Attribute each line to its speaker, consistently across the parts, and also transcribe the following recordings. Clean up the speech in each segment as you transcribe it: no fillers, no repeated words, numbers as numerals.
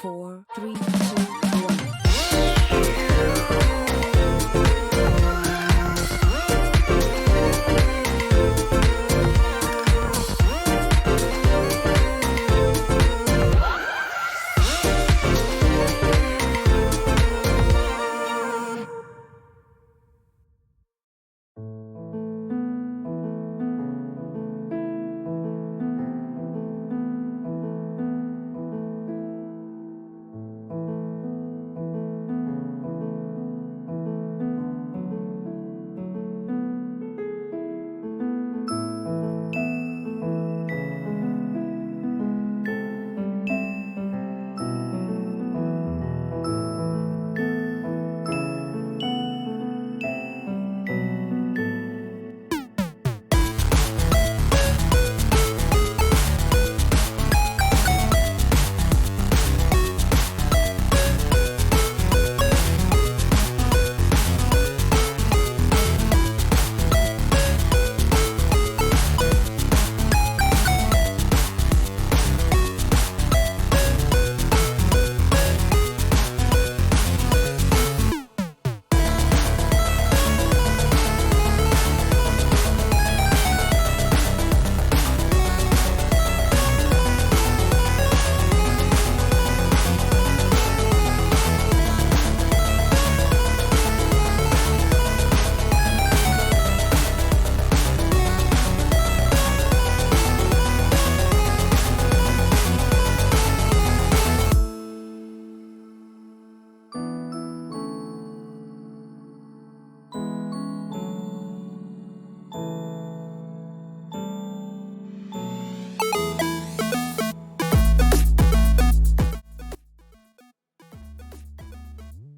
Speaker 1: 4, 3, 2, 1.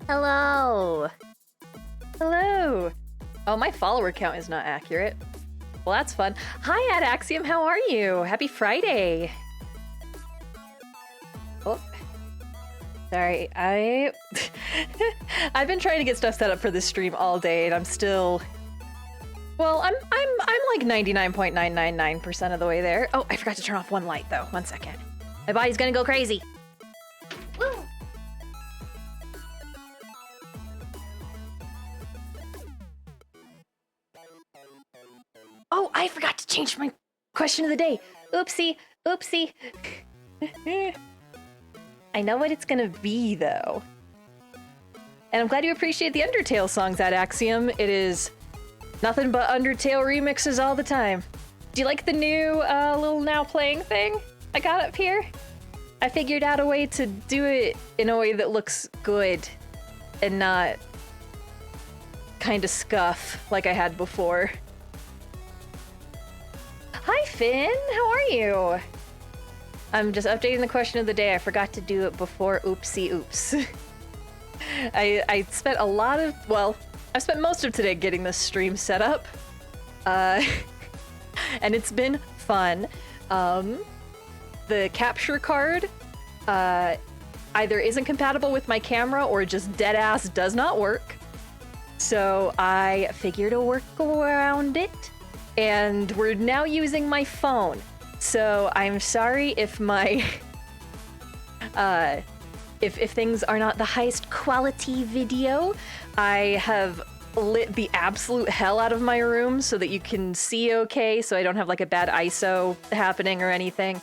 Speaker 2: Hello! Hello! Oh, my follower count is not accurate. Well, that's fun. Hi, Adaxium, how are you? Happy Friday! Oh. Sorry, I've been trying to get stuff set up for this stream all day, and I'm still... Well, I'm like 99.999% of the way there. Oh, I forgot to turn off one light, though. 1 second. My body's gonna go crazy. Woo! Oh, I forgot to change my question of the day. Oopsie, oopsie. I know what it's gonna be, though. And I'm glad you appreciate the Undertale songs, Adaxium. It is nothing but Undertale remixes all the time. Do you like the new little now playing thing I got up here? I figured out a way to do it in a way that looks good and not kind of scuff like I had before. Hi, Finn. How are you? I'm just updating the question of the day. I forgot to do it before oopsie oops. I spent a lot of, well, I spent most of today getting this stream set up. And it's been fun. The capture card either isn't compatible with my camera or just dead ass does not work. So I figured a work around it. And we're now using my phone. So I'm sorry if my, if things are not the highest quality video. I have lit the absolute hell out of my room so that you can see okay, so I don't have like a bad ISO happening or anything.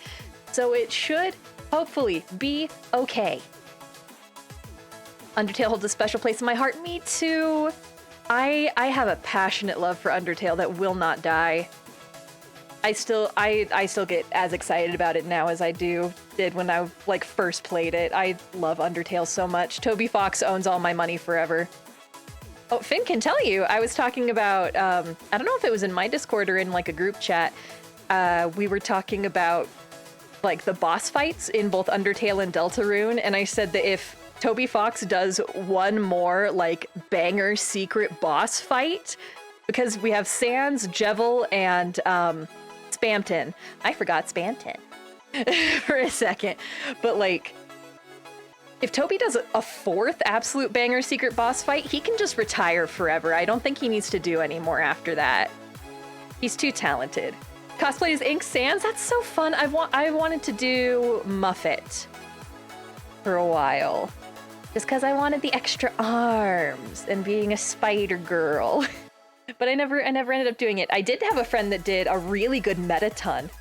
Speaker 2: So it should hopefully be okay. Undertale holds a special place in my heart. Me too. I have a passionate love for Undertale that will not die. I still get as excited about it now as I did when I like first played it. I love Undertale so much. Toby Fox owns all my money forever. Oh, Finn can tell you. I was talking about, I don't know if it was in my Discord or in like a group chat. We were talking about like the boss fights in both Undertale and Deltarune, and I said that if Toby Fox does one more like banger secret boss fight, because we have Sans, Jevil, and Spamton. I forgot Spamton for a second, but like if Toby does a fourth absolute banger secret boss fight, he can just retire forever. I don't think he needs to do any more after that. He's too talented. Cosplay as Ink Sans, that's so fun. I wanted to do Muffet for a while. Just because I wanted the extra arms and being a spider girl. But I never ended up doing it. I did have a friend that did a really good metaton,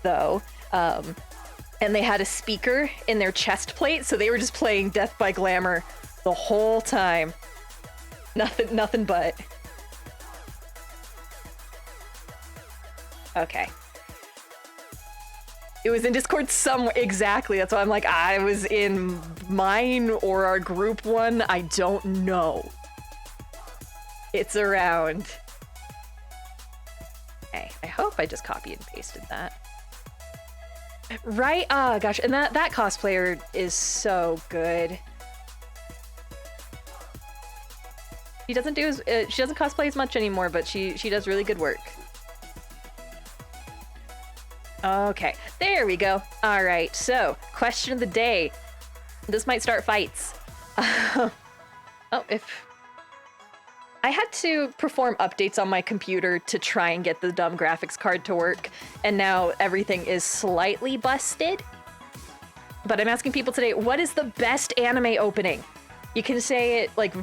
Speaker 2: though. And they had a speaker in their chest plate, so they were just playing Death by Glamour the whole time. Nothing but. Okay. It was in Discord somewhere. Exactly. That's why I'm like, I was in mine or our group one. I don't know. It's around. Okay. I hope I just copied and pasted that. Right? Ah, gosh. And that cosplayer is so good. She doesn't cosplay as much anymore, but she does really good work. Okay, there we go. All right, so question of the day. This might start fights. If I had to perform updates on my computer to try and get the dumb graphics card to work, and now everything is slightly busted. But I'm asking people today, what is the best anime opening? You can say it like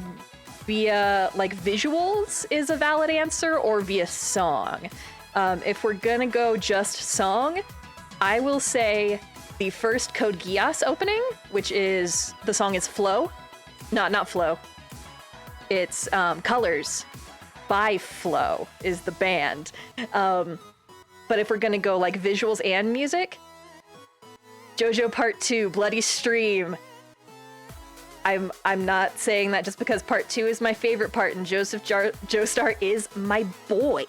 Speaker 2: via like visuals is a valid answer, or via song. If we're gonna go just song, I will say the first Code Geass opening, which is, the song is Flow. Not Flow. It's Colors by Flow is the band. But if we're gonna go like visuals and music, JoJo Part 2, Bloody Stream. I'm not saying that just because Part 2 is my favorite part and Joestar is my boy.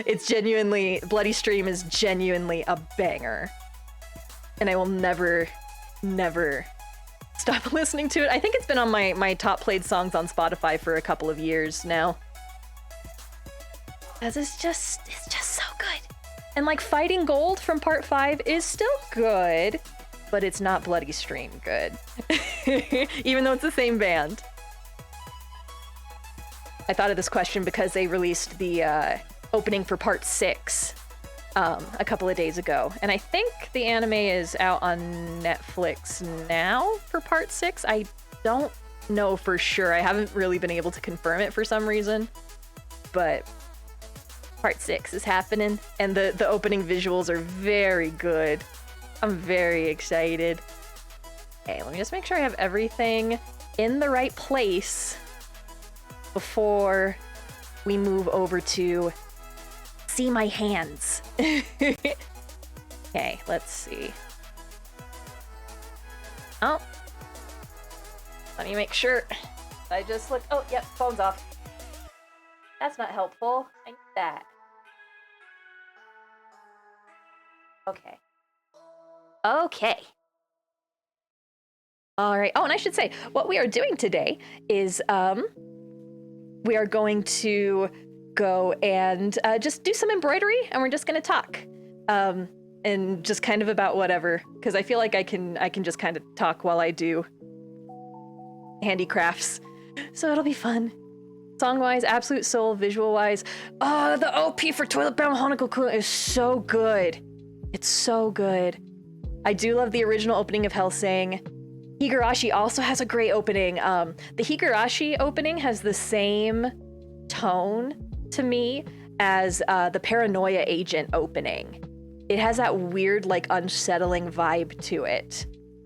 Speaker 2: It's genuinely, Bloody Stream is genuinely a banger. And I will never stop listening to it. I think it's been on my top played songs on Spotify for a couple of years now. Because it's just so good. And like Fighting Gold from Part 5 is still good, but it's not Bloody Stream good. Even though it's the same band. I thought of this question because they released the opening for Part 6 a couple of days ago. And I think the anime is out on Netflix now for Part 6. I don't know for sure. I haven't really been able to confirm it for some reason. But Part 6 is happening, and the opening visuals are very good. I'm very excited. Okay, let me just make sure I have everything in the right place before we move over to see my hands. Okay, let's see. Oh. Let me make sure. I just looked. Oh, yep, phone's off. That's not helpful. I need that. Okay. Okay. All right. Oh, and I should say, what we are doing today is we are going to go and just do some embroidery, and we're just going to talk. And just kind of about whatever, because I feel like I can just kind of talk while I do handicrafts. So it'll be fun. Song-wise, Absolute Soul, visual-wise. Oh, the OP for Toilet Bound Hanako-kun is so good. It's so good. I do love the original opening of Hellsing. Higurashi also has a great opening. The Higurashi opening has the same tone to me as the Paranoia Agent opening. It has that weird, like, unsettling vibe to it.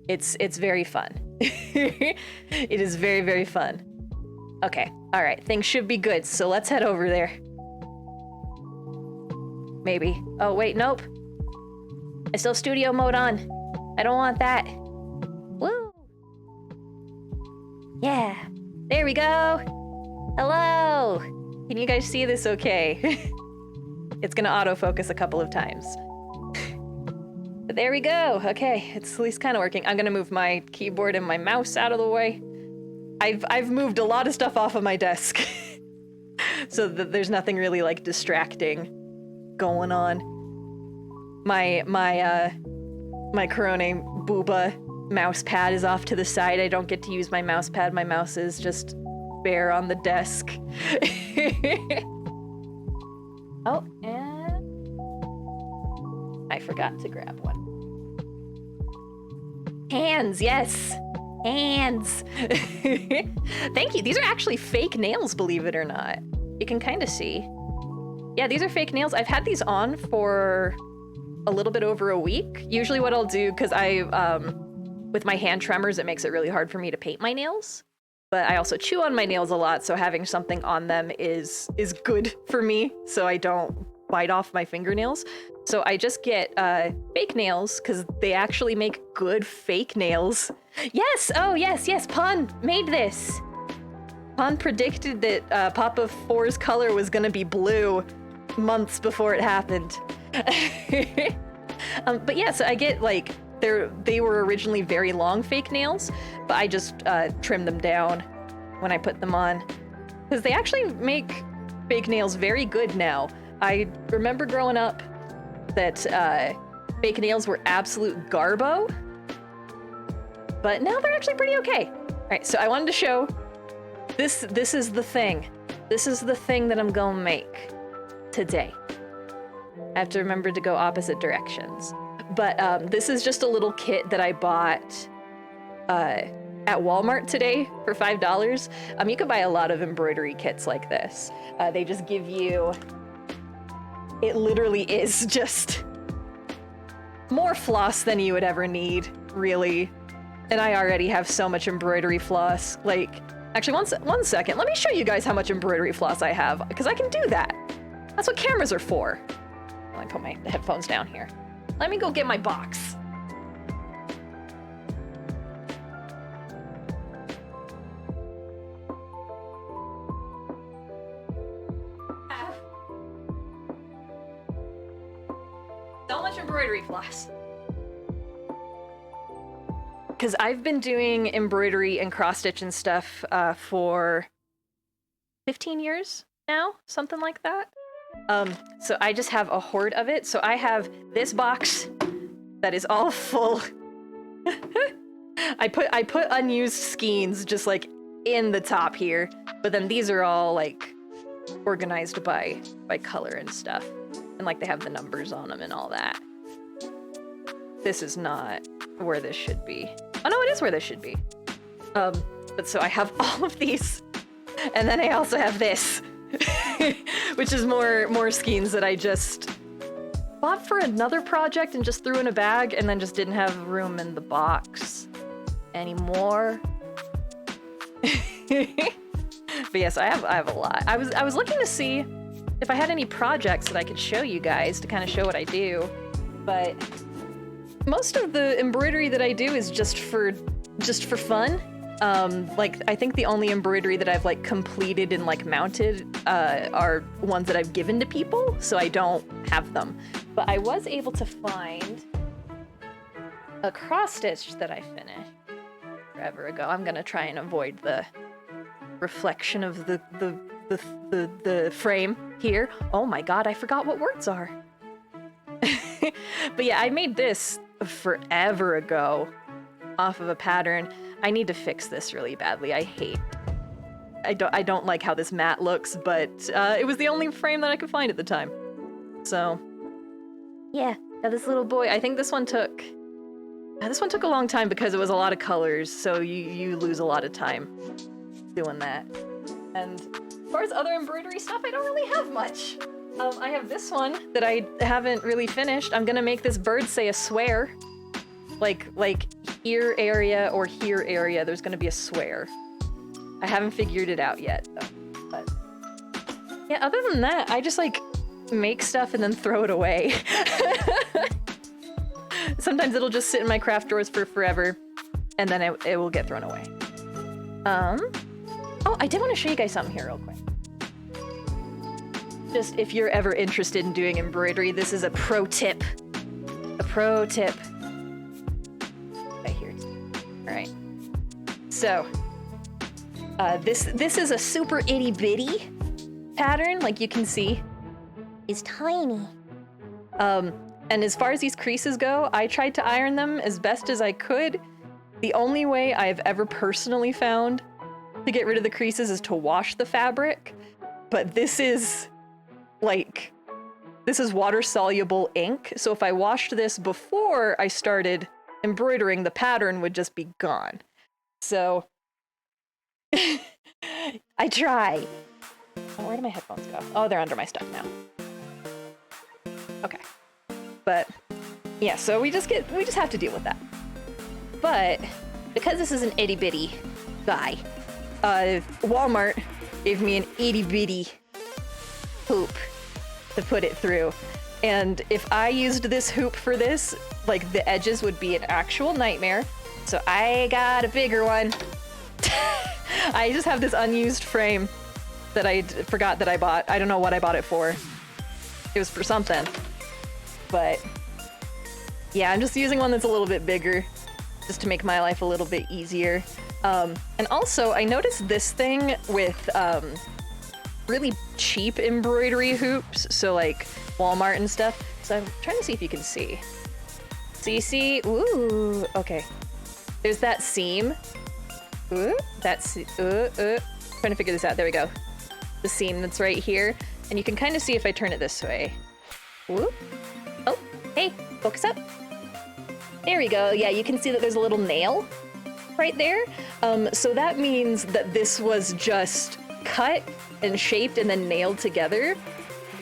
Speaker 2: It's very fun. It is very, very fun. Okay, all right, things should be good, so let's head over there. Maybe. Oh, wait, nope. I still have studio mode on. I don't want that. Woo! Yeah, there we go. Hello! Can you guys see this okay? It's gonna autofocus a couple of times. But there we go. Okay, it's at least kind of working. I'm gonna move my keyboard and my mouse out of the way. I've moved a lot of stuff off of my desk. So that there's nothing really like distracting going on. My Corone Booba mouse pad is off to the side. I don't get to use my mouse pad. My mouse is just bare on the desk. Oh, and I forgot to grab one. Hands, yes. Hands. Thank you. These are actually fake nails, believe it or not. You can kind of see. Yeah, these are fake nails. I've had these on for a little bit over a week. Usually what I'll do, because with my hand tremors, it makes it really hard for me to paint my nails. But I also chew on my nails a lot, so having something on them is good for me, so I don't bite off my fingernails. So I just get fake nails, because they actually make good fake nails. Yes! Oh, yes, yes, Pon made this. Pon predicted that Papa 4's color was gonna be blue months before it happened. But yeah, so I get, like, they were originally very long fake nails, but I just trimmed them down when I put them on. Because they actually make fake nails very good now. I remember growing up that fake nails were absolute garbo, but now they're actually pretty okay. All right, so I wanted to show, this is the thing. This is the thing that I'm gonna make today. I have to remember to go opposite directions. But this is just a little kit that I bought at Walmart today for $5. You can buy a lot of embroidery kits like this. They just give you, it literally is just more floss than you would ever need, really. And I already have so much embroidery floss. Like, actually, one second. Let me show you guys how much embroidery floss I have, because I can do that. That's what cameras are for. Let me put my headphones down here. Let me go get my box. So much embroidery floss. Because I've been doing embroidery and cross-stitch and stuff for 15 years now, something like that. So I just have a hoard of it. So I have this box that is all full. I put unused skeins just like in the top here, but then these are all like organized by color and stuff. And like they have the numbers on them and all that. This is not where this should be. Oh no, it is where this should be. But so I have all of these. And then I also have this. Which is more skeins that I just bought for another project and just threw in a bag and then just didn't have room in the box anymore. But yes, I have a lot. I was looking to see if I had any projects that I could show you guys to kind of show what I do, but most of the embroidery that I do is just for fun. Like, I think the only embroidery that I've, like, completed and, like, mounted, are ones that I've given to people, so I don't have them. But I was able to find a cross-stitch that I finished forever ago. I'm gonna try and avoid the reflection of the frame here. Oh my god, I forgot what words are. But yeah, I made this forever ago off of a pattern. I need to fix this really badly. I don't like how this mat looks, but it was the only frame that I could find at the time. So yeah, now this little boy, I think this one took a long time because it was a lot of colors, so you lose a lot of time doing that. And as far as other embroidery stuff, I don't really have much. I have this one that I haven't really finished. I'm gonna make this bird say a swear. Like here area or here area, there's gonna be a swear. I haven't figured it out yet, though. But yeah, other than that, I just like make stuff and then throw it away. Sometimes it'll just sit in my craft drawers for forever, and then it will get thrown away. Oh, I did want to show you guys something here real quick. Just if you're ever interested in doing embroidery, this is a pro tip. A pro tip. Right here. All right. So, this is a super itty bitty pattern, like you can see. It's tiny. And as far as these creases go, I tried to iron them as best as I could. The only way I've ever personally found to get rid of the creases is to wash the fabric. But this is water-soluble ink. So if I washed this before I started embroidering the pattern would just be gone. So I try. Oh, where do my headphones go? Oh, they're under my stuff now. Okay. But yeah, so we just have to deal with that. But because this is an itty bitty guy, Walmart gave me an itty bitty hoop to put it through. And if I used this hoop for this, like the edges would be an actual nightmare. So I got a bigger one. I just have this unused frame that I forgot that I bought. I don't know what I bought it for. It was for something. But yeah, I'm just using one that's a little bit bigger just to make my life a little bit easier. And also, I noticed this thing with really cheap embroidery hoops, so like Walmart and stuff. So I'm trying to see if you can see. So you see, ooh, okay. There's that seam. Ooh, that's, trying to figure this out. There we go. The seam that's right here. And you can kind of see if I turn it this way. Ooh. Oh, hey, focus up. There we go. Yeah, you can see that there's a little nail right there. So that means that this was just cut and shaped and then nailed together.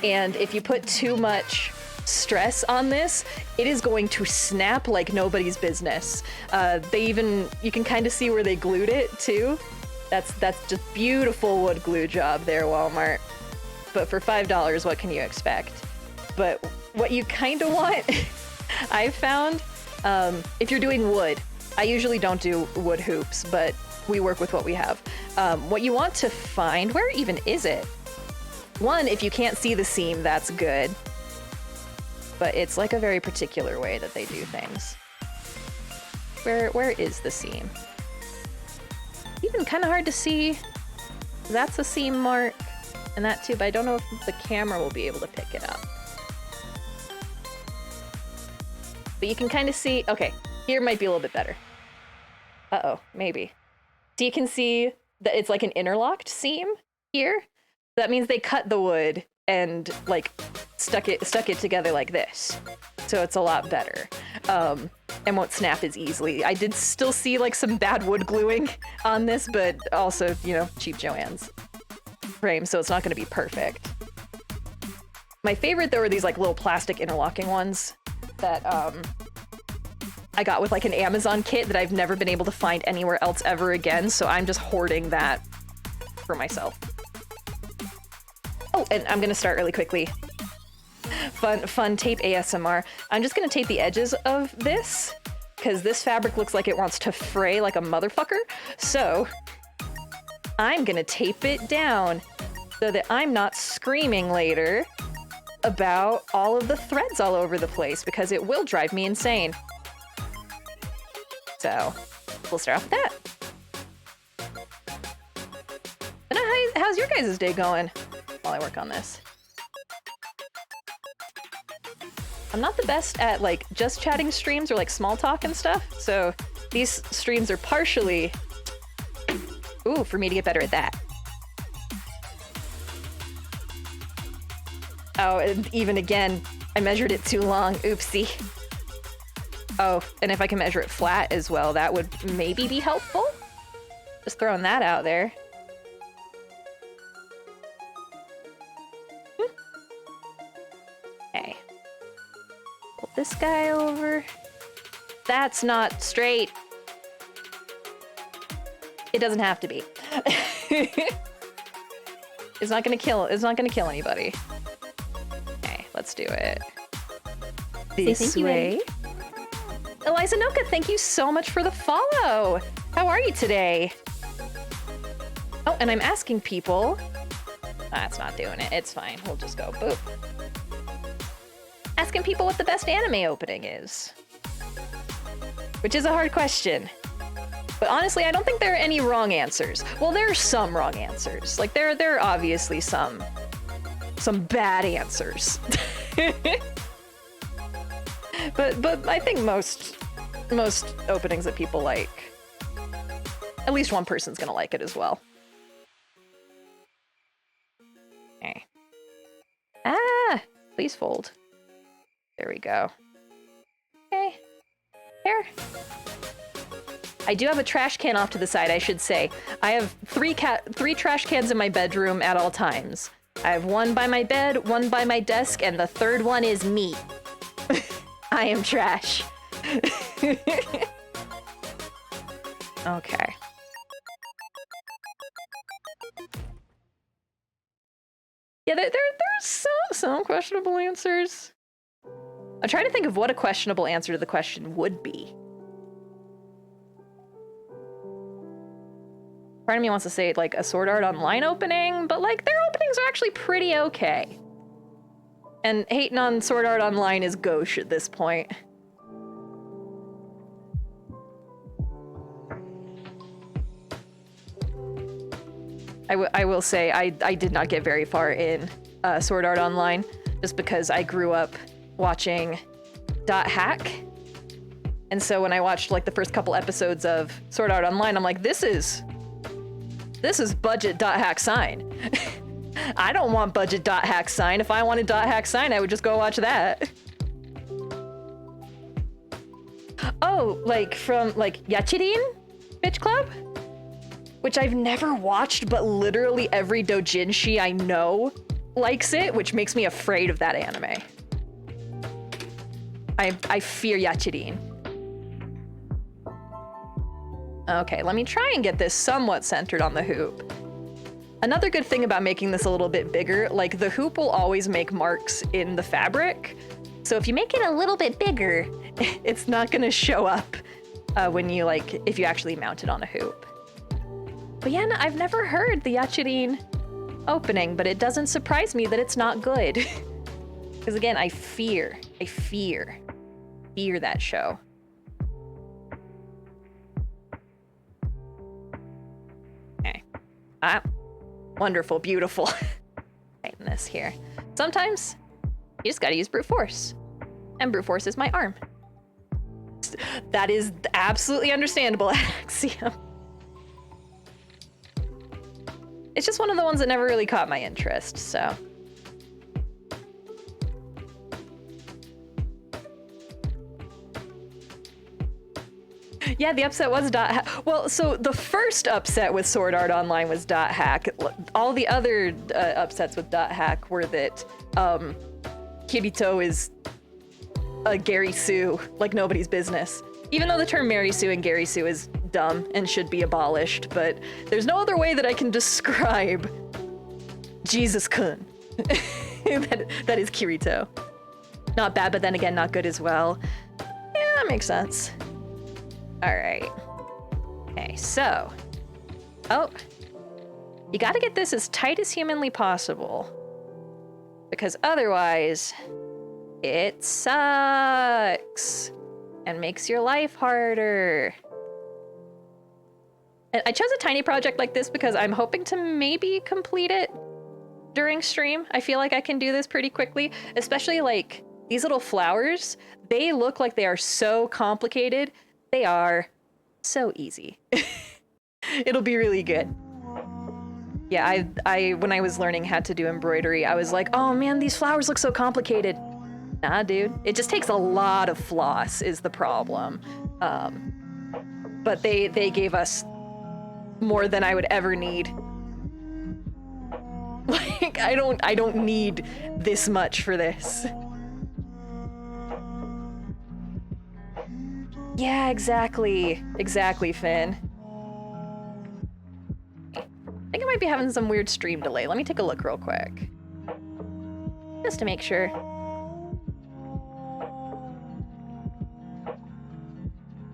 Speaker 2: And if you put too much stress on this, it is going to snap like nobody's business. You can kind of see where they glued it too. That's just beautiful wood glue job there, Walmart. But for $5, what can you expect? But what you kind of want, I've found, if you're doing wood, I usually don't do wood hoops, but we work with what we have. What you want to find, where even is it? One, if you can't see the seam, that's good. But it's like a very particular way that they do things. Where is the seam? Even kind of hard to see. That's a seam mark, and that too, but I don't know if the camera will be able to pick it up. But you can kind of see, okay, here might be a little bit better. Uh-oh, maybe. So you can see that it's like an interlocked seam here. That means they cut the wood and like stuck it together like this. So it's a lot better. And won't snap as easily. I did still see like some bad wood gluing on this, but also, you know, cheap Joann's frame, so it's not gonna be perfect. My favorite though are these like little plastic interlocking ones that I got with like an Amazon kit that I've never been able to find anywhere else ever again, so I'm just hoarding that for myself. Oh, and I'm gonna start really quickly. Fun tape ASMR. I'm just gonna tape the edges of this, because this fabric looks like it wants to fray like a motherfucker. So I'm gonna tape it down so that I'm not screaming later about all of the threads all over the place, because it will drive me insane. So we'll start off with that. And how's your guys' day going while I work on this? I'm not the best at like just chatting streams or like small talk and stuff, so these streams are partially, for me to get better at that. Oh, and even again, I measured it too long, oopsie. Oh, and if I can measure it flat as well, that would maybe be helpful. Just throwing that out there. Okay. Pull this guy over. That's not straight. It doesn't have to be. It's not gonna kill anybody. Okay, let's do it. This way. Eliza Noka, thank you so much for the follow. How are you today? Oh, and I'm asking people. That's not doing it. It's fine. We'll just go boop. Asking people what the best anime opening is. Which is a hard question. But honestly, I don't think there are any wrong answers. Well, there are some wrong answers. Like, there are obviously some bad answers. But I think most openings that people like, at least one person's gonna like it as well. Okay. Please fold. There we go. Okay. far. I do have a trash can off to the side, I should say. I have three trash cans in my bedroom at all times. I have one by my bed, one by my desk, and the third one is me. I am trash. Okay. Yeah, there's some questionable answers. I'm trying to think of what a questionable answer to the question would be. Part of me wants to say like a Sword Art Online opening, but like their openings are actually pretty okay. And hating on Sword Art Online is gauche at this point. I will say I did not get very far in Sword Art Online just because I grew up watching .hack. And so when I watched like the first couple episodes of Sword Art Online, I'm like, this is budget .hack sign. I don't want budget .hack sign. If I wanted .hack sign, I would just go watch that. Oh, like from like Yachirin Bitch Club? Which I've never watched, but literally every doujinshi I know likes it, which makes me afraid of that anime. I fear Yachirin. Okay, let me try and get this somewhat centered on the hoop. Another good thing about making this a little bit bigger, like the hoop will always make marks in the fabric. So if you make it a little bit bigger, it's not gonna show up when you if you actually mount it on a hoop. But yeah, no, I've never heard the Yachirin opening, but it doesn't surprise me that it's not good. Because again, I fear that show. Okay. Ah, wonderful, beautiful. Tighten this here. Sometimes you just gotta use brute force. And brute force is my arm. That is absolutely understandable, Axiom. It's just one of the ones that never really caught my interest, so. Yeah, the upset was .hack. Well, so the first upset with Sword Art Online was .hack. All the other upsets with .hack were that Kirito is a Gary Sue like nobody's business. Even though the term Mary Sue and Gary Sue is dumb and should be abolished, but there's no other way that I can describe Jesus-kun. that is Kirito. Not bad, but then again, not good as well. Yeah, that makes sense. All right. Okay, so. Oh. You gotta get this as tight as humanly possible. Because otherwise, it sucks. And makes your life harder. And I chose a tiny project like this because I'm hoping to maybe complete it during stream. I feel like I can do this pretty quickly, especially like these little flowers. They look like they are so complicated. They are so easy. It'll be really good. Yeah, I when I was learning how to do embroidery, I was like, oh man, these flowers look so complicated. Nah, dude, it just takes a lot of floss is the problem. But they gave us more than I would ever need. Like, I don't need this much for this. Yeah, exactly. Exactly, Finn. I think I might be having some weird stream delay. Let me take a look real quick. Just to make sure.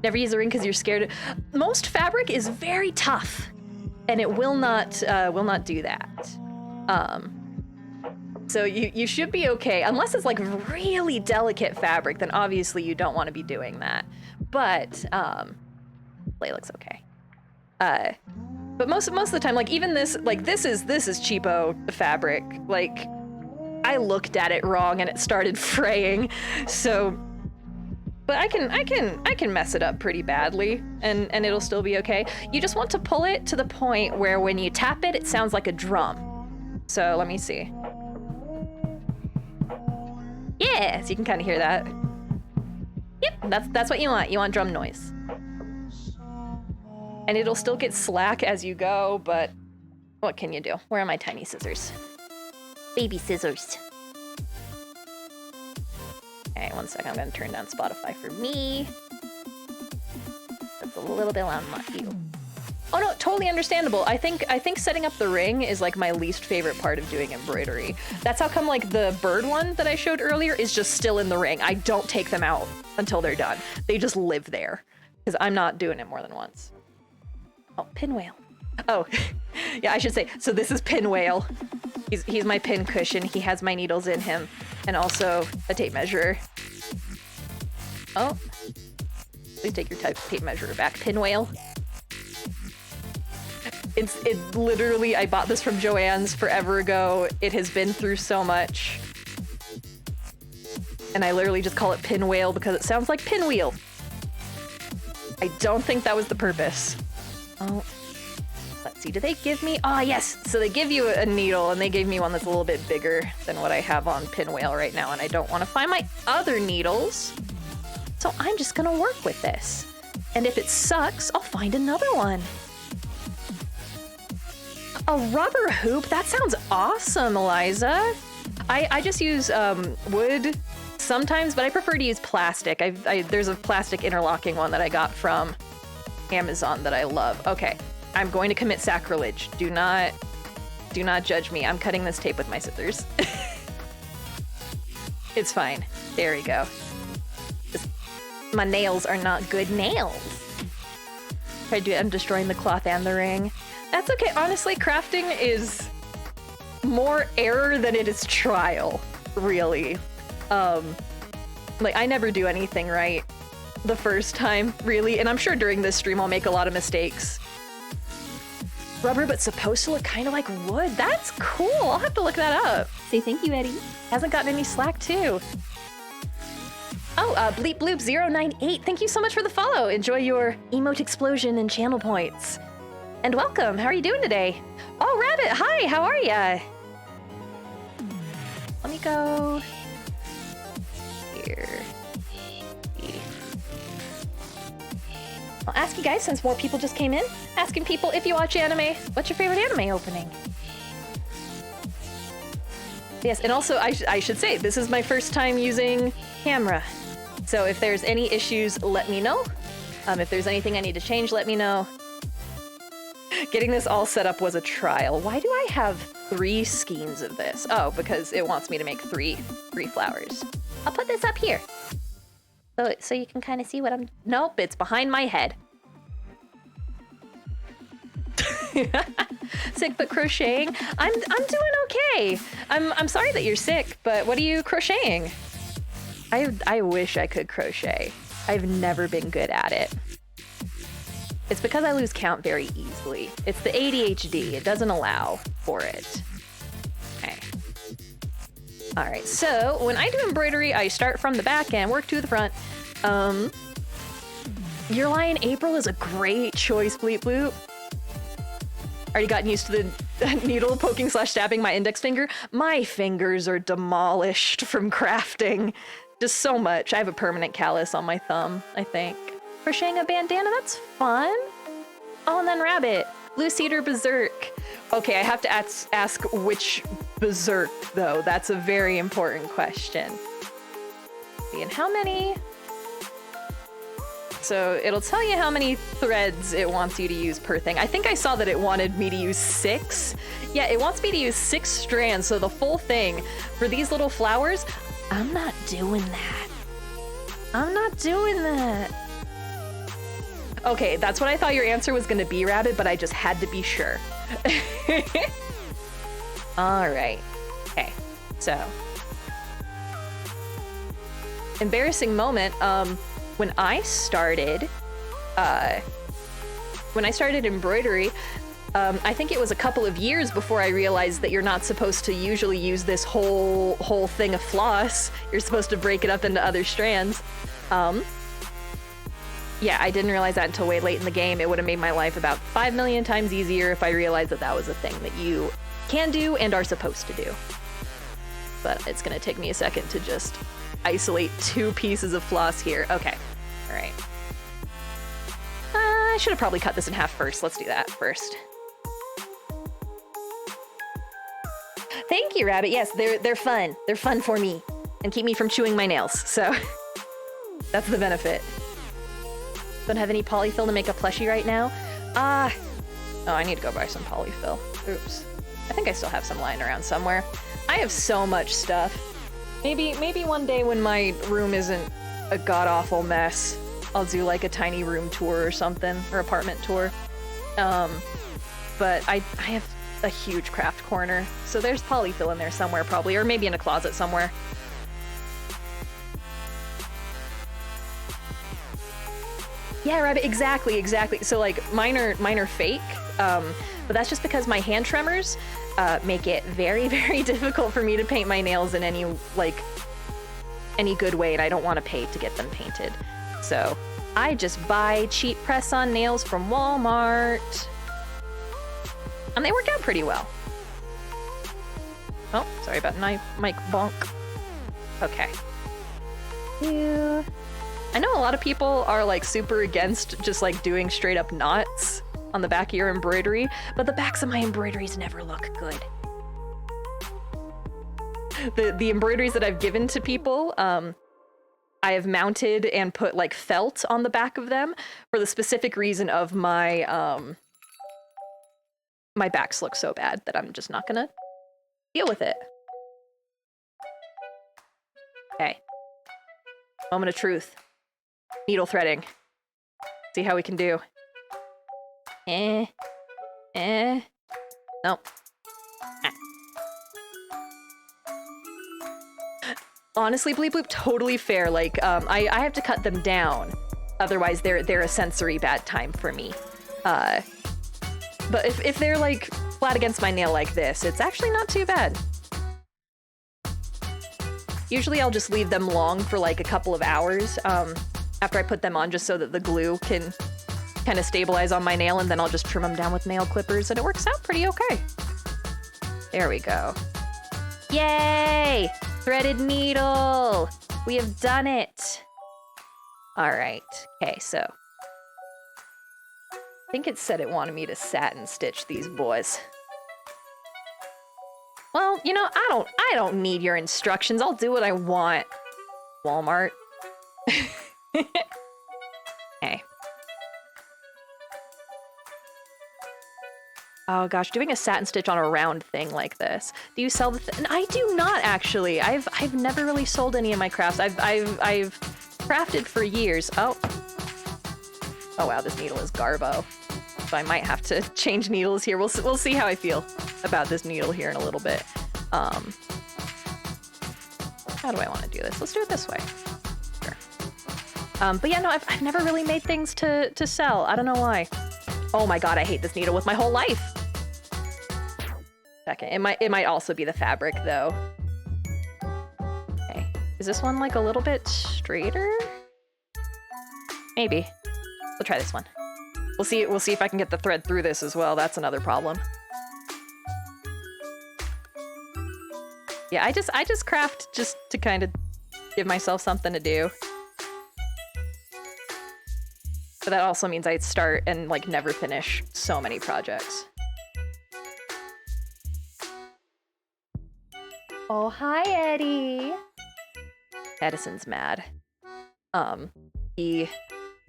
Speaker 2: Never use a ring because you're scared. Most fabric is very tough, and it will not do that. So you should be okay, unless it's like really delicate fabric. Then obviously you don't want to be doing that. But play looks okay. But most of the time, like even this, like this is cheapo fabric. Like I looked at it wrong and it started fraying. So. But I can mess it up pretty badly and it'll still be okay. You just want to pull it to the point where when you tap it, it sounds like a drum. So let me see. Yeah, so you can kind of hear that. Yep, that's what you want. You want drum noise. And it'll still get slack as you go, but what can you do? Where are my tiny scissors? Baby scissors. Okay, 1 second. I'm gonna turn down Spotify for me. That's a little bit loud on you. Oh no, totally understandable. I think setting up the ring is like my least favorite part of doing embroidery. That's how come like the bird one that I showed earlier is just still in the ring. I don't take them out until they're done. They just live there because I'm not doing it more than once. Oh, pinwheel. Oh, yeah, I should say. So this is pinwheel. He's my pin cushion. He has my needles in him and also a tape measure. Oh, please take your tape measure back. Pinwheel. It literally, I bought this from Joann's forever ago. It has been through so much. And I literally just call it pinwheel because it sounds like pinwheel. I don't think that was the purpose. Oh, let's see, do they give me, ah yes, so they give you a needle and they gave me one that's a little bit bigger than what I have on pinwheel right now and I don't want to find my other needles. So I'm just gonna work with this. And if it sucks, I'll find another one. A rubber hoop? That sounds awesome, Eliza. I just use wood sometimes, but I prefer to use plastic. There's a plastic interlocking one that I got from Amazon that I love. Okay, I'm going to commit sacrilege. Do not judge me. I'm cutting this tape with my scissors. It's fine. There we go. My nails are not good nails. Tried to, I'm destroying the cloth and the ring. That's okay. Honestly, crafting is more error than it is trial, really. Like, I never do anything right the first time, really, and I'm sure during this stream I'll make a lot of mistakes. Rubber, but supposed to look kind of like wood. That's cool. I'll have to look that up.
Speaker 1: Say thank you, Eddie.
Speaker 2: Hasn't gotten any slack, too. Oh, Bleep Bloop 098, thank you so much for the follow. Enjoy your emote explosion and channel points. And welcome. How are you doing today? Oh, Rabbit, hi, how are ya? Let me go here. I'll ask you guys, since more people just came in, asking people if you watch anime, what's your favorite anime opening? Yes, and also I should say, this is my first time using camera. So if there's any issues, let me know. If there's anything I need to change, let me know. Getting this all set up was a trial. Why do I have 3 skeins of this? Oh, because it wants me to make three flowers. I'll put this up here. So you can kind of see what I'm... Nope, it's behind my head. Sick but crocheting. I'm doing okay. I'm sorry that you're sick, but what are you crocheting? I wish I could crochet. I've never been good at it. It's because I lose count very easily. It's the ADHD. It doesn't allow for it. Okay. All right, so when I do embroidery, I start from the back and work to the front. Your Lion April is a great choice, Bleep Bloop. Already gotten used to the needle poking / stabbing my index finger. My fingers are demolished from crafting. Just so much. I have a permanent callus on my thumb, I think. Crocheting a bandana, that's fun. Oh, and then Rabbit. Blue Cedar Berserk. Okay, I have to ask which Berserk, though. That's a very important question. And how many? So it'll tell you how many threads it wants you to use per thing. I think I saw that it wanted me to use 6. Yeah, it wants me to use 6 strands, so the full thing. For these little flowers, I'm not doing that. I'm not doing that. Okay, that's what I thought your answer was gonna be, Rabbit, but I just had to be sure. All right, okay, so. Embarrassing moment, when I started embroidery, I think it was a couple of years before I realized that you're not supposed to usually use this whole thing of floss. You're supposed to break it up into other strands. Yeah, I didn't realize that until way late in the game. It would have made my life about 5 million times easier if I realized that that was a thing that you can do and are supposed to do. But it's gonna take me a second to just isolate 2 pieces of floss here. Okay, all right. I should have probably cut this in half first. Let's do that first. Thank you, Rabbit. Yes, they're fun. They're fun for me and keep me from chewing my nails. So that's the benefit. Don't have any polyfill to make a plushie right now. Oh, I need to go buy some polyfill. Oops. I think I still have some lying around somewhere. I have so much stuff. Maybe one day when my room isn't a god-awful mess, I'll do like a tiny room tour or something, or apartment tour. But I have a huge craft corner, so there's polyfill in there somewhere probably, or maybe in a closet somewhere. Yeah, Rabbit, exactly. So like mine are fake, but that's just because my hand tremors make it very, very difficult for me to paint my nails in any good way, and I don't want to pay to get them painted. So I just buy cheap press-on nails from Walmart. And they work out pretty well. Oh, sorry about my mic bonk. Okay. I know a lot of people are like super against just like doing straight up knots on the back of your embroidery, but the backs of my embroideries never look good. The embroideries that I've given to people, I have mounted and put like felt on the back of them for the specific reason of my my backs look so bad that I'm just not gonna deal with it. Okay. Moment of truth. Needle threading. See how we can do. Nope. Ah. Honestly, Bleep Bloop, totally fair. Like, I have to cut them down. Otherwise, they're a sensory bad time for me. But if they're like flat against my nail like this, it's actually not too bad. Usually I'll just leave them long for like a couple of hours after I put them on, just so that the glue can kind of stabilize on my nail, and then I'll just trim them down with nail clippers, and it works out pretty okay. There we go. Yay! Threaded needle! We have done it! All right, okay, so I think it said it wanted me to satin stitch these boys. Well, you know, I don't need your instructions. I'll do what I want. Walmart. Hey. Oh gosh, doing a satin stitch on a round thing like this. Do you sell the I do not actually. I've never really sold any of my crafts. I've crafted for years. Oh wow, this needle is garbo. So I might have to change needles here. We'll see how I feel about this needle here in a little bit. How do I want to do this? Let's do it this way. Sure. But yeah, no, I've never really made things to sell. I don't know why. Oh my god, I hate this needle with my whole life. Second, it might also be the fabric though. Okay, is this one like a little bit straighter? Maybe. We'll try this one. We'll see if I can get the thread through this as well. That's another problem. Yeah, I just craft just to kind of give myself something to do. But that also means I start and like never finish so many projects. Oh, hi, Eddie. Edison's mad. He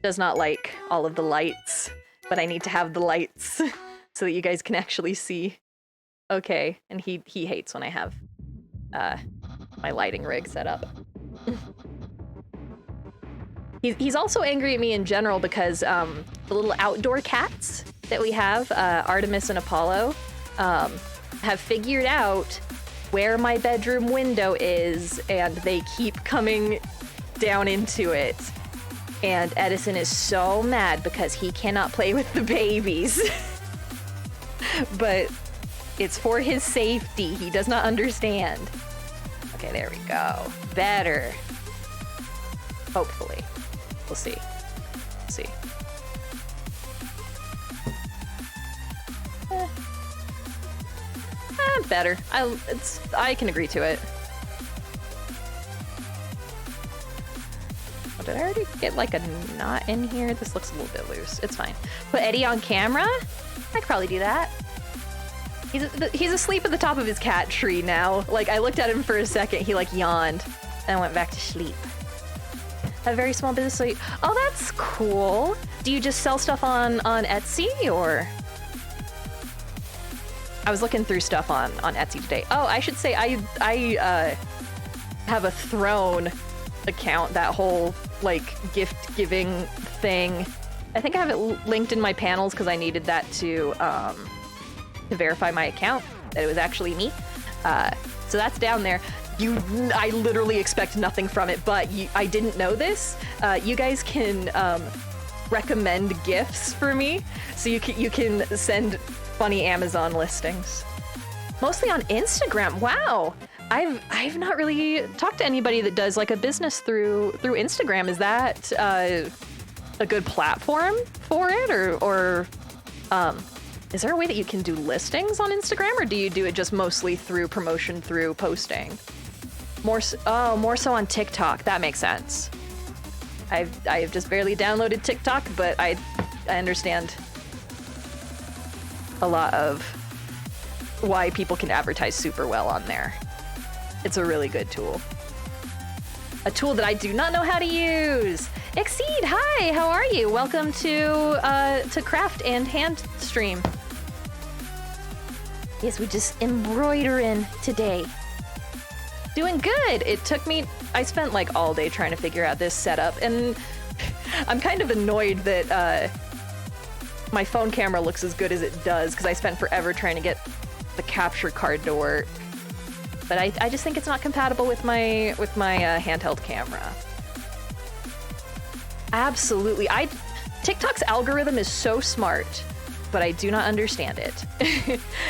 Speaker 2: does not like all of the lights, but I need to have the lights so that you guys can actually see. Okay, and he hates when I have my lighting rig set up. He's also angry at me in general because the little outdoor cats that we have, Artemis and Apollo, have figured out where my bedroom window is, and they keep coming down into it. And Edison is so mad because he cannot play with the babies. But it's for his safety. He does not understand. Okay, there we go. Better. Hopefully. We'll see. We'll see. Better. I can agree to it. Did I already get like a knot in here? This looks a little bit loose. It's fine. Put Eddie on camera? I could probably do that. He's asleep at the top of his cat tree now. Like, I looked at him for a second, he like yawned and went back to sleep. A very small business, so oh, that's cool. Do you just sell stuff on Etsy, or? I was looking through stuff on Etsy today. Oh, I should say I have a Throne account, that whole like gift giving thing. I think I have it linked in my panels because I needed that to verify my account that it was actually me. So that's down there. I literally expect nothing from it, but I didn't know this. You guys can recommend gifts for me, so you can send funny Amazon listings. Mostly on Instagram. Wow, I've not really talked to anybody that does like a business through Instagram. Is that a good platform for it, or is there a way that you can do listings on Instagram, or do you do it just mostly through promotion through posting? More so on TikTok. That makes sense. I have just barely downloaded TikTok, but I understand a lot of why people can advertise super well on there. It's a really good tool. A tool that I do not know how to use. Exceed, hi, how are you? Welcome to Craft and Hand stream. Yes, we just embroidering today. Doing good. It took me, I spent like all day trying to figure out this setup, and I'm kind of annoyed that my phone camera looks as good as it does because I spent forever trying to get the capture card to work. But I just think it's not compatible with my handheld camera. Absolutely. TikTok's algorithm is so smart, but I do not understand it.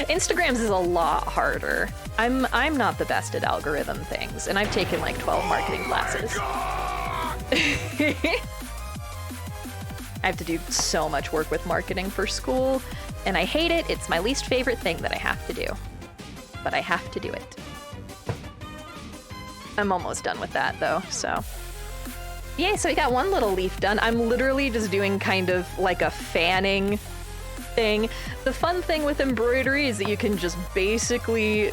Speaker 2: Instagram's is a lot harder. I'm not the best at algorithm things, and I've taken like 12 marketing classes. I have to do so much work with marketing for school, and I hate it. It's my least favorite thing that I have to do, but I have to do it. I'm almost done with that though, so. Yay, so we got one little leaf done. I'm literally just doing kind of like a fanning thing. The fun thing with embroidery is that you can just basically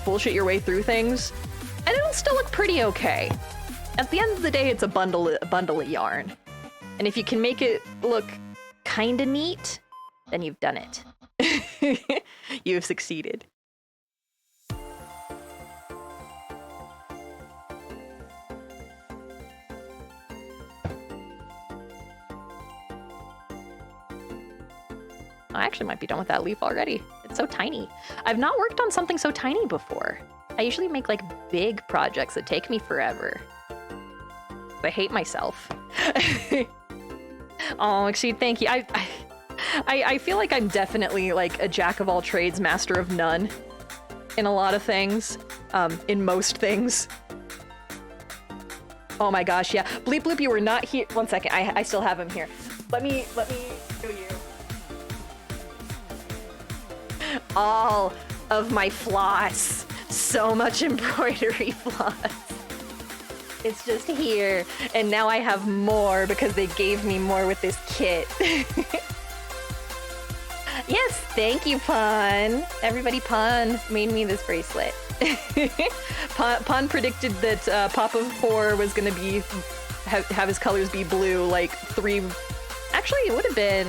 Speaker 2: bullshit your way through things, and it'll still look pretty okay. At the end of the day, it's a bundle of yarn. And if you can make it look kinda neat, then you've done it. You have succeeded. I actually might be done with that leaf already. It's so tiny. I've not worked on something so tiny before. I usually make like big projects that take me forever. I hate myself. Oh, Exceed, thank you. I feel like I'm definitely like a jack of all trades, master of none in a lot of things, in most things. Oh my gosh, yeah. Bleep Bloop, you were not here. One second, I still have him here. Let me show you. All of my floss. So much embroidery floss. It's just here, and now I have more because they gave me more with this kit. Yes, thank you, Pun. Everybody, Pun made me this bracelet. Pun predicted that Papa 4 was gonna be have his colors be blue like 3. Actually, it would have been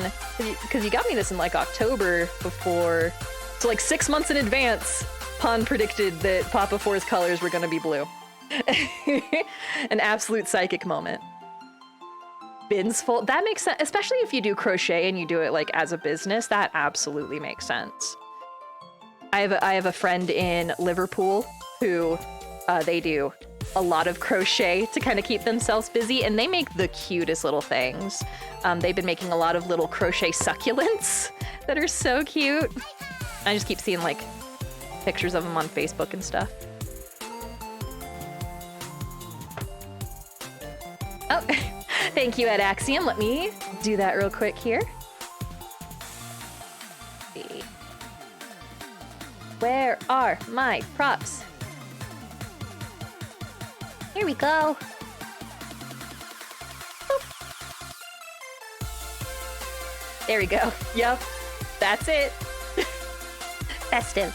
Speaker 2: because you got me this in like October before, so like 6 months in advance. Pun predicted that Papa 4's colors were gonna be blue. An absolute psychic moment. Bins full. That makes sense, especially if you do crochet and you do it like as a business. That absolutely makes sense. I have a friend in Liverpool who they do a lot of crochet to kind of keep themselves busy, and they make the cutest little things. They've been making a lot of little crochet succulents that are so cute. I just keep seeing like pictures of them on Facebook and stuff. Oh, thank you, Ed Axiom. Let me do that real quick here. Let's see. Where are my props? Here we go. There we go. Yep. That's it. Festive.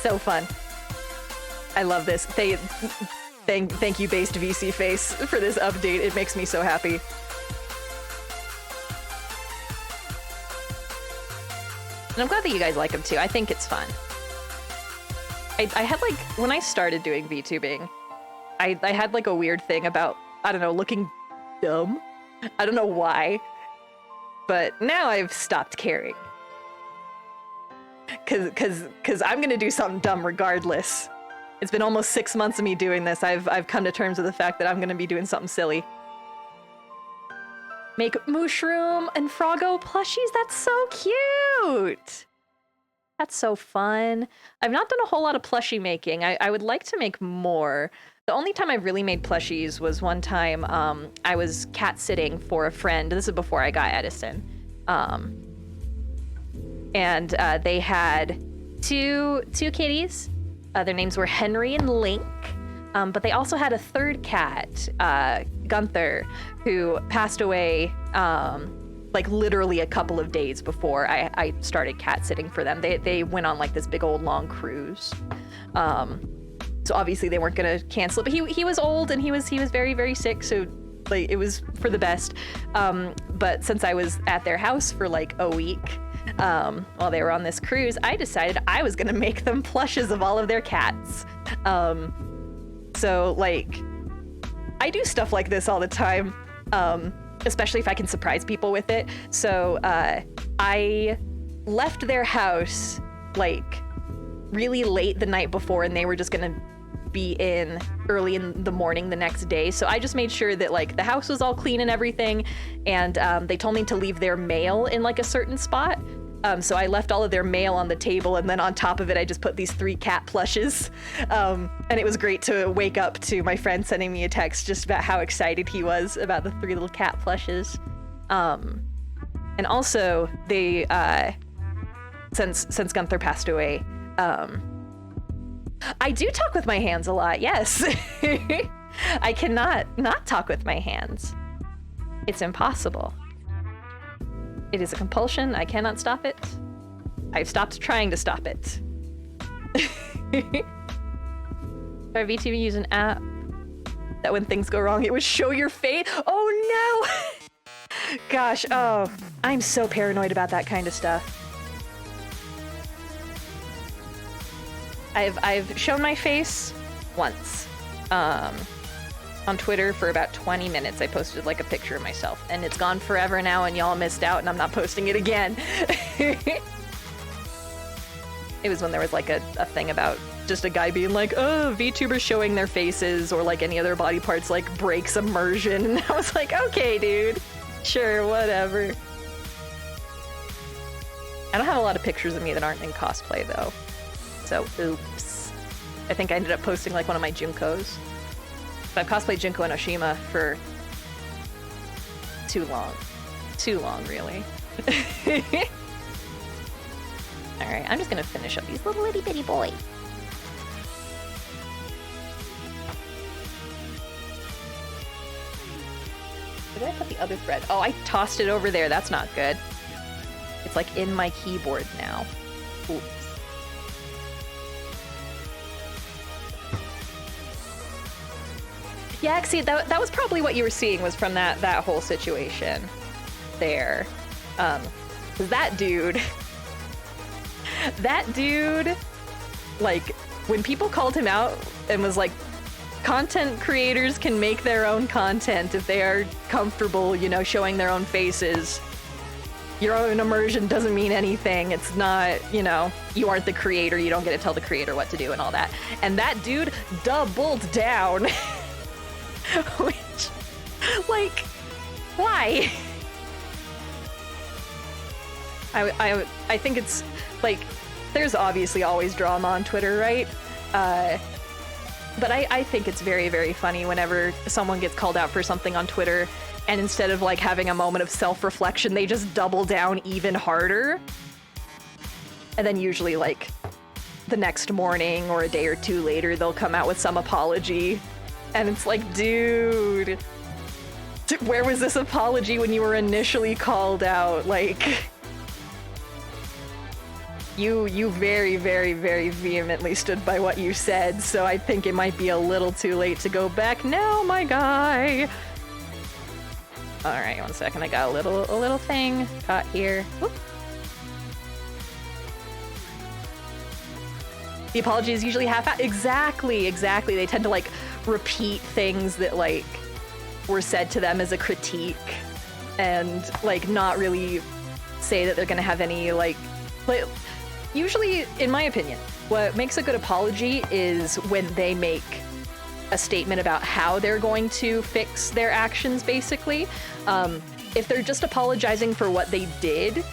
Speaker 2: So fun. I love this. Thank you, Based VC Face, for this update. It makes me so happy. And I'm glad that you guys like them too. I think it's fun. I had like, when I started doing VTubing, I had like a weird thing about, I don't know, looking dumb. I don't know why, but now I've stopped caring. Cause I'm gonna do something dumb regardless. It's been almost 6 months of me doing this. I've come to terms with the fact that I'm gonna be doing something silly. Make mushroom and froggo plushies. That's so cute. That's so fun. I've not done a whole lot of plushie making. I would like to make more. The only time I've really made plushies was one time I was cat sitting for a friend. This is before I got Edison. And they had two kitties. Their names were Henry and Link. But they also had a third cat, Gunther, who passed away like literally a couple of days before I started cat sitting for them. They went on like this big old long cruise. So obviously they weren't gonna cancel it, but he was old and he was very, very sick, so like it was for the best. But since I was at their house for like a week while they were on this cruise, I decided I was gonna make them plushes of all of their cats. So like I do stuff like this all the time, especially if I can surprise people with it. So I left their house like really late the night before, and they were just gonna be in early in the morning the next day. So I just made sure that like the house was all clean and everything, and they told me to leave their mail in like a certain spot. So I left all of their mail on the table, and then on top of it I just put these 3 cat plushes. And it was great to wake up to my friend sending me a text just about how excited he was about the 3 little cat plushes. And also they since Gunther passed away, I do talk with my hands a lot, yes. I cannot not talk with my hands. It's impossible. It is a compulsion. I cannot stop it. I've stopped trying to stop it. Our VTV use an app that when things go wrong, it would show your face. Oh no! Gosh, oh, I'm so paranoid about that kind of stuff. I've shown my face once on Twitter for about 20 minutes. I posted like a picture of myself, and it's gone forever now, and y'all missed out, and I'm not posting it again. It was when there was like a thing about just a guy being like, oh, VTubers showing their faces or like any other body parts like breaks immersion, and I was like, okay, dude, sure, whatever. I don't have a lot of pictures of me that aren't in cosplay though. So, oops. I think I ended up posting like one of my Junkos. But I've cosplayed Junko and Oshima for too long. Too long, really. Alright, I'm just gonna finish up these little itty bitty boys. Where did I put the other thread? Oh, I tossed it over there. That's not good. It's like in my keyboard now. Oops. Yeah, see, that was probably what you were seeing, was from that whole situation there. 'Cause that dude, like, when people called him out and was like, content creators can make their own content if they are comfortable, you know, showing their own faces. Your own immersion doesn't mean anything. It's not, you know, you aren't the creator, you don't get to tell the creator what to do and all that. And that dude doubled down. Which, like, why? I think it's, like, there's obviously always drama on Twitter, right? But I think it's very, very funny whenever someone gets called out for something on Twitter, and instead of, like, having a moment of self-reflection, they just double down even harder. And then usually, like, the next morning or a day or two later, they'll come out with some apology. And it's like, dude, Where was this apology when you were initially called out? Like, you very, very, very vehemently stood by what you said, so I think it might be a little too late to go back now, my guy. All right, 1 second. I got a little thing caught here. Whoop. The apology is usually half. Exactly. They tend to like repeat things that like were said to them as a critique, and like not really say that they're gonna have any like. Usually, in my opinion, what makes a good apology is when they make a statement about how they're going to fix their actions, basically. If they're just apologizing for what they did,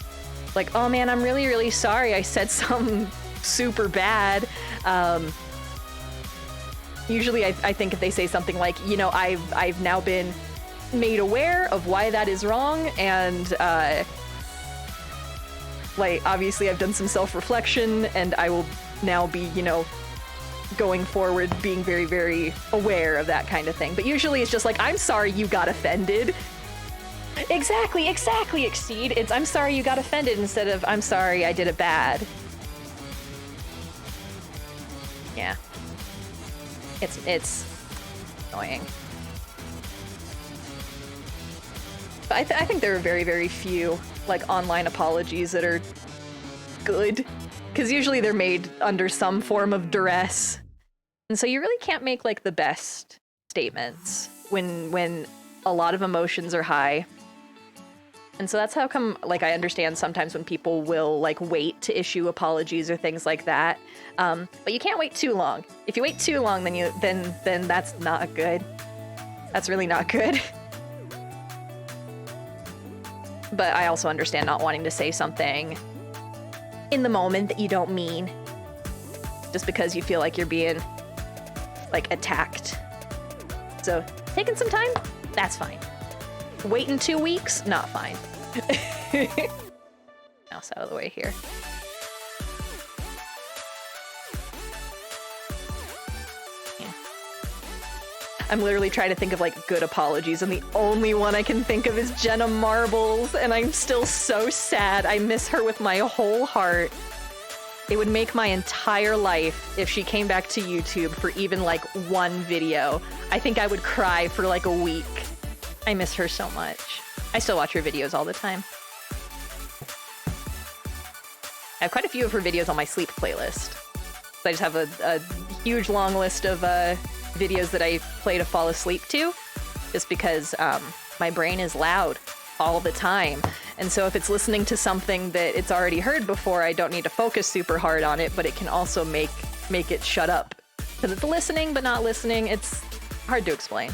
Speaker 2: like, oh man, I'm really, really sorry I said something super bad. Usually I think if they say something like, you know, I've now been made aware of why that is wrong, and like, obviously I've done some self-reflection, and I will now be, you know, going forward being very, very aware of that kind of thing. But usually it's just like, I'm sorry you got offended. Exactly, Exceed. It's, I'm sorry you got offended, instead of, I'm sorry I did it bad. Yeah. It's annoying. But I think there are very, very few like online apologies that are good, because usually they're made under some form of duress, and so you really can't make like the best statements when a lot of emotions are high. And so that's how come, like, I understand sometimes when people will like wait to issue apologies or things like that, but you can't wait too long. If you wait too long, then that's not good. That's really not good. But I also understand not wanting to say something in the moment that you don't mean, just because you feel like you're being like attacked. So taking some time, that's fine. Waiting 2 weeks, not fine. Mouse out of the way here. I'm literally trying to think of like good apologies, and the only one I can think of is Jenna Marbles, and I'm still so sad. I miss her with my whole heart. It would make my entire life if she came back to YouTube for even like one video. I think I would cry for like a week. I miss her so much. I still watch her videos all the time. I have quite a few of her videos on my sleep playlist. So I just have a huge long list of videos that I play to fall asleep to, just because my brain is loud all the time. And so if it's listening to something that it's already heard before, I don't need to focus super hard on it, but it can also make it shut up. Because it's listening but not listening. It's hard to explain.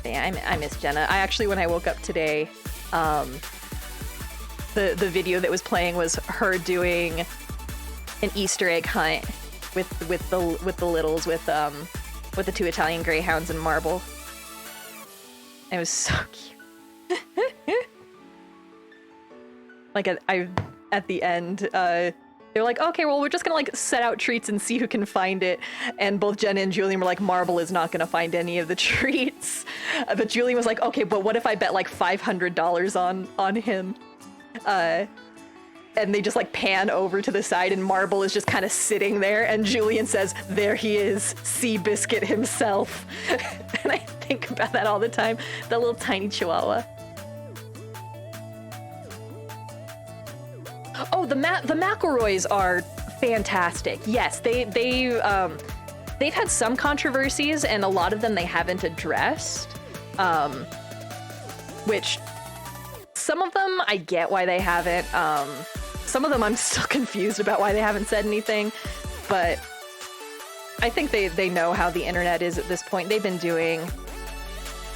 Speaker 2: Yeah, I miss Jenna. I actually, when I woke up today, the video that was playing was her doing an Easter egg hunt with the littles, with the 2 Italian greyhounds and Marble. It was so cute. Like at the end, they're like, okay, well, we're just gonna like set out treats and see who can find it. And both Jenna and Julian were like, Marble is not gonna find any of the treats. But Julian was like, okay, but what if I bet like $500 on him? And they just like pan over to the side, and Marble is just kind of sitting there, and Julian says, there he is, Seabiscuit himself. And I think about that all the time. That little tiny chihuahua. Oh, the McElroys are fantastic. Yes, they've had some controversies, and a lot of them they haven't addressed. Which some of them I get why they haven't. Some of them I'm still confused about why they haven't said anything. But I think they know how the internet is at this point. They've been doing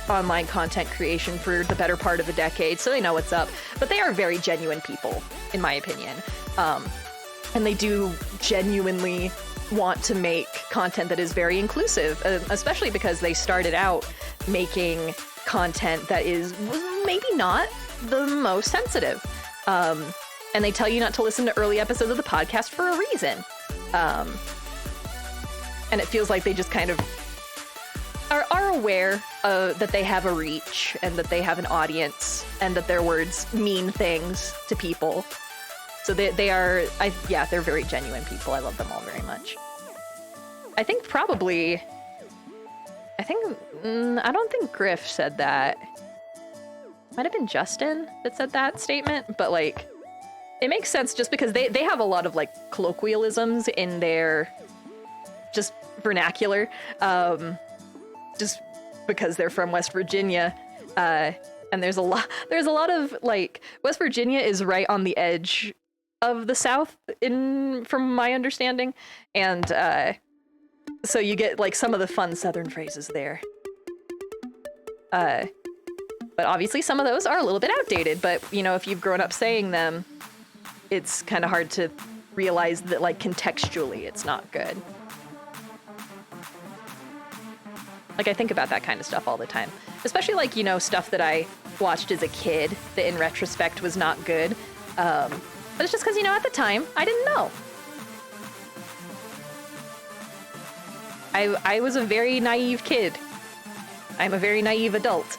Speaker 2: online content creation for the better part of a decade, so they know what's up. But they are very genuine people, in my opinion. And they do genuinely want to make content that is very inclusive, especially because they started out making content that was maybe not the most sensitive. And they tell you not to listen to early episodes of the podcast for a reason. And it feels like they just kind of are aware that they have a reach and that they have an audience and that their words mean things to people. So they are, they're very genuine people. I love them all very much. I don't think Griff said that. Might have been Justin that said that statement, but like, it makes sense just because they have a lot of like colloquialisms in their just vernacular, just because they're from West Virginia, and there's a lot of like, West Virginia is right on the edge of the South from my understanding, and so you get like some of the fun Southern phrases there. But obviously some of those are a little bit outdated, but you know, if you've grown up saying them, it's kind of hard to realize that like contextually it's not good. Like I think about that kind of stuff all the time, especially like, you know, stuff that I watched as a kid that in retrospect was not good. But it's just because, you know, at the time I didn't know. I was a very naive kid. I'm a very naive adult.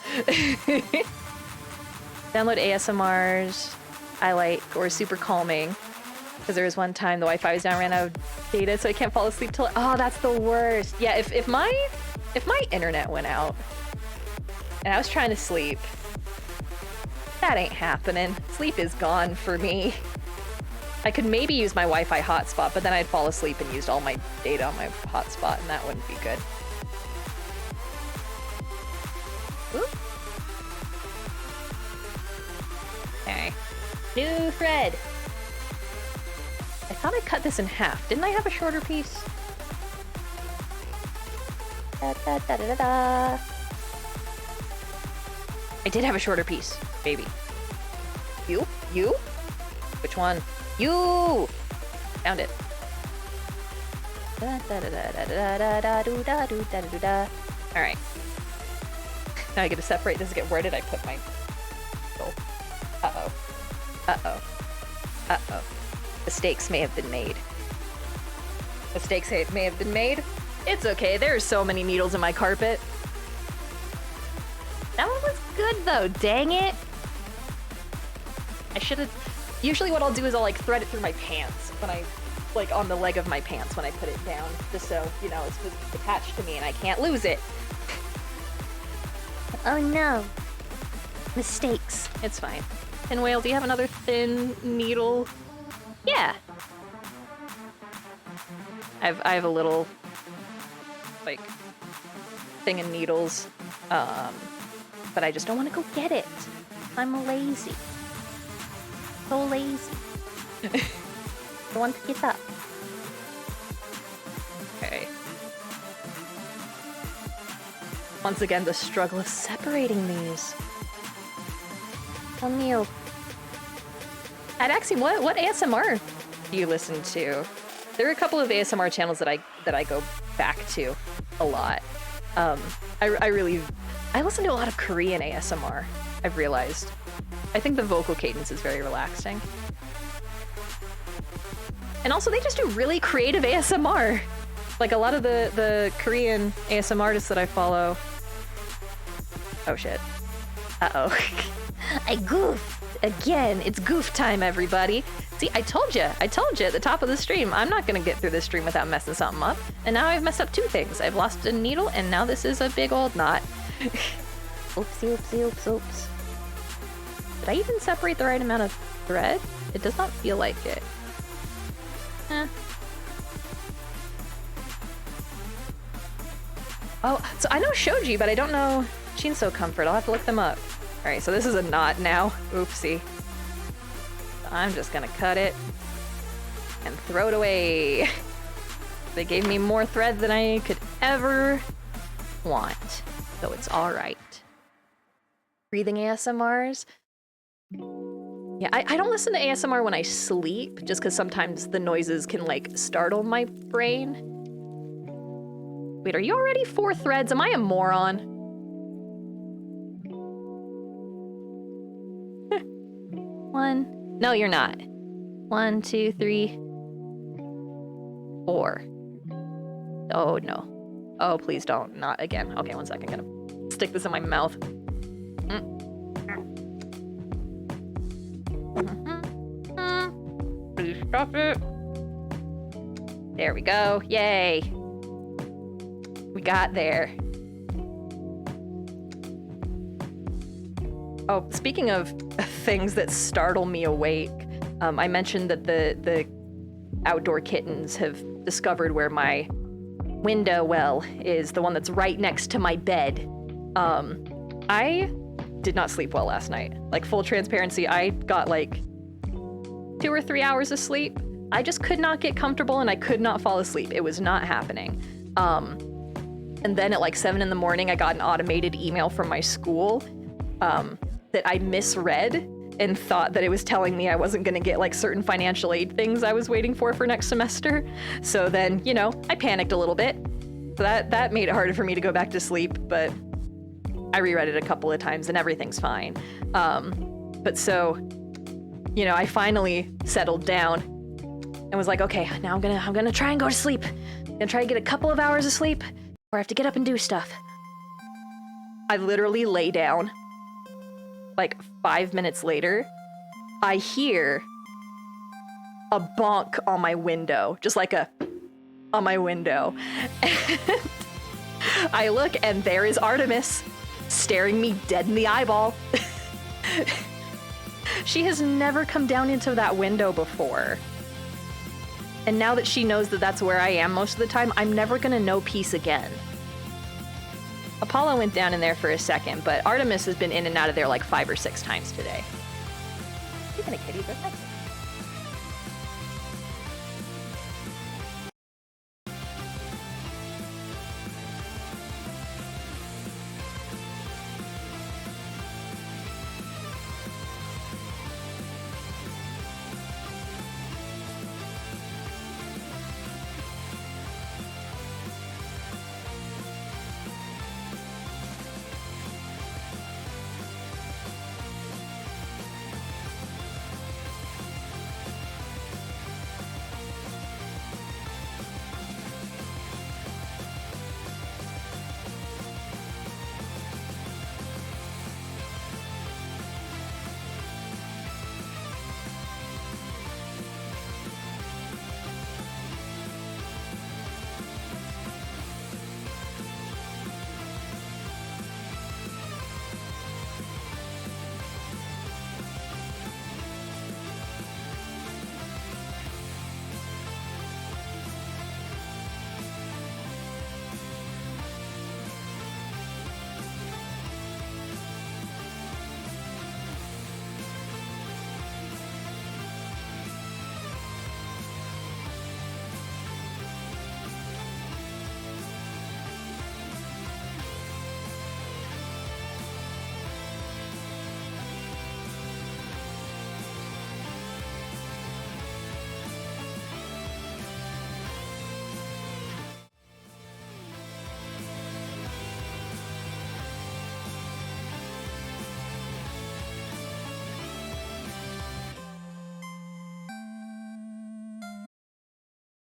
Speaker 2: Download ASMRs I like, or super calming. Because there was one time the Wi-Fi was down, ran out of data, so I can't fall asleep till. Oh, that's the worst. Yeah, if my internet went out and I was trying to sleep, that ain't happening. Sleep is gone for me. I could maybe use my Wi-Fi hotspot, but then I'd fall asleep and used all my data on my hotspot, and that wouldn't be good. Ooh. Okay. New thread. I thought I cut this in half. Didn't I have a shorter piece? Da, da, da, da, da, da. I did have a shorter piece, baby. You? Which one? You! Found it. Alright. Now I get to separate this again. Where did I put my... Oh. Uh-oh. Uh-oh. Uh-oh. Mistakes may have been made. Mistakes may have been made. It's okay. There are so many needles in my carpet. That one was good though. Dang it. I should have... Usually what I'll do is I'll like thread it through my pants when I... like on the leg of my pants when I put it down. Just so, you know, it's attached to me and I can't lose it.
Speaker 1: Oh no. Mistakes.
Speaker 2: It's fine. Pinwhale, do you have another thin needle? Yeah. I have a little, like, thing of needles, but I just don't want to go get it. I'm lazy. So lazy. I want to get up. Okay. Once again, the struggle of separating these. Camille. At Axiom, what ASMR do you listen to? There are a couple of ASMR channels that I go back to a lot. I listen to a lot of Korean ASMR, I've realized. I think the vocal cadence is very relaxing. And also they just do really creative ASMR. Like a lot of the Korean ASMR artists that I follow. Oh shit. Uh-oh. I goofed again. It's goof time, everybody. See, I told you at the top of the stream, I'm not gonna get through this stream without messing something up. And now I've messed up two things. I've lost a needle, and now this is a big old knot. Oopsie, oopsie, oops, oops. Did I even separate the right amount of thread? It does not feel like it. Oh, so I know Shoji, but I don't know Shinso Comfort. I'll have to look them up. Alright, so this is a knot now. Oopsie. I'm just gonna cut it and throw it away. They gave me more thread than I could ever want, so it's alright. Breathing ASMRs? Yeah, I don't listen to ASMR when I sleep, just because sometimes the noises can, like, startle my brain. Wait, are you already 4 threads? Am I a moron? One. No, you're not. 1, 2, 3, 4. Oh no. Oh, please don't. Not again. Okay, one second. I'm gonna stick this in my mouth. Please stop it. There we go. Yay. We got there. Oh, speaking of things that startle me awake, I mentioned that the outdoor kittens have discovered where my window well is, the one that's right next to my bed. I did not sleep well last night. Like, full transparency, I got like 2 or 3 hours of sleep. I just could not get comfortable and I could not fall asleep. It was not happening. And then at like 7 in the morning, I got an automated email from my school that I misread and thought that it was telling me I wasn't gonna get like certain financial aid things I was waiting for next semester. So then, you know, I panicked a little bit. So that made it harder for me to go back to sleep, but I reread it a couple of times and everything's fine. But so, you know, I finally settled down and was like, okay, now I'm gonna try and go to sleep. I'm gonna try to get a couple of hours of sleep, or I have to get up and do stuff. I literally lay down. Like 5 minutes later, I hear a bonk on my window, just like a on my window. And I look and there is Artemis staring me dead in the eyeball. She has never come down into that window before. And now that she knows that that's where I am most of the time, I'm never gonna know peace again. Apollo went down in there for a second, but Artemis has been in and out of there like 5 or 6 times today. Speaking of kitties, that's nice.